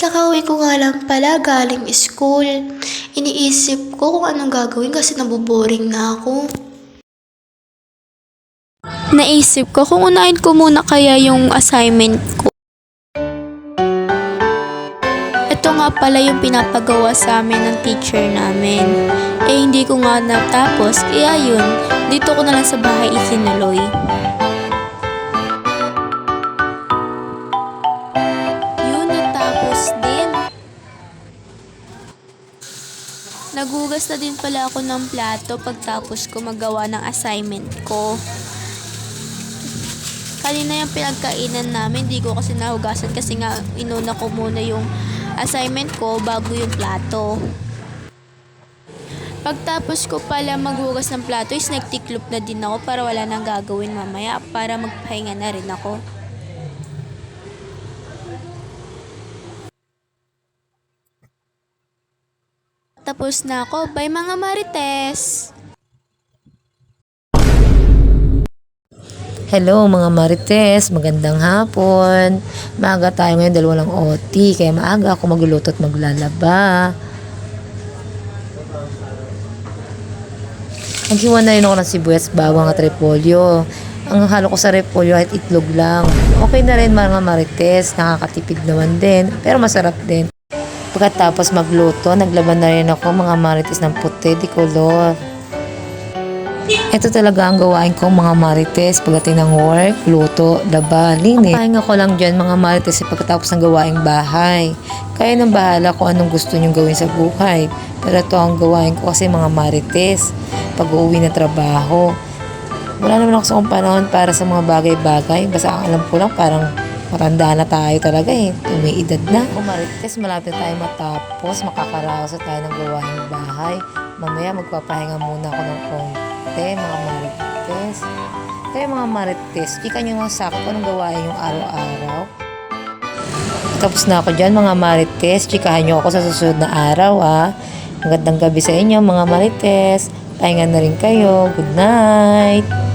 kakauwi ko nga lang pala galing school. Iniisip ko kung anong gagawin kasi naboboring na ako. Naisip ko kung unahin ko muna kaya yung assignment ko. Ito nga pala yung pinapagawa sa amin ng teacher namin. Hindi ko nga natapos, kaya yun, dito ko na lang sa bahay isinuloy. Yun, natapos din. Nagugas na din pala ako ng plato pagtapos ko magawa ng assignment ko. Kanina yung pinagkainan namin, di ko kasi nahugasan kasi nga inuna ko muna yung assignment ko bago yung plato. Pagtapos ko pala maghugas ng plato is nagtiklop na din ako para wala nang gagawin mamaya para magpahinga na rin ako. Tapos na ako. Bye mga Marites! Hello mga Marites, magandang hapon. Maaga tayo ngayon, dalawa lang OT, kaya maaga ako magluluto at maglalaba. Naghiwa na rin ako ng sibuyas, bawang at repolyo. Ang halo ko sa repolyo ay itlog lang. Okay na rin mga Marites, nakakatipid naman din, pero masarap din. Pagkatapos magluto, naglaban na rin ako mga Marites ng puti di color. Ito talaga ang gawain ko mga Marites pagdating ng work, luto, laba, linis. Pahinga ko lang dyan mga Marites pagkatapos ng gawaing bahay. Kaya nang bahala kung anong gusto nyong gawin sa buhay. Pero ito ang gawain ko kasi mga Marites pag uuwi ng trabaho. Wala naman ako sa panahon para sa mga bagay-bagay. Basta ang alam ko lang parang matanda na tayo talaga may edad na. Mga Marites, malapit tayo matapos. Makakaraos tayo ng gawaing bahay. Mamaya magpapahinga muna ako ng konti. Mga Marites. Kaya mga Marites, chika nyo nga sa akin kung anong gawain yung araw-araw. Tapos na ako dyan mga Marites. Chikahan nyo ako sa susunod na araw Magandang gabi sa inyo mga Marites. Pahinga na rin kayo. Good night!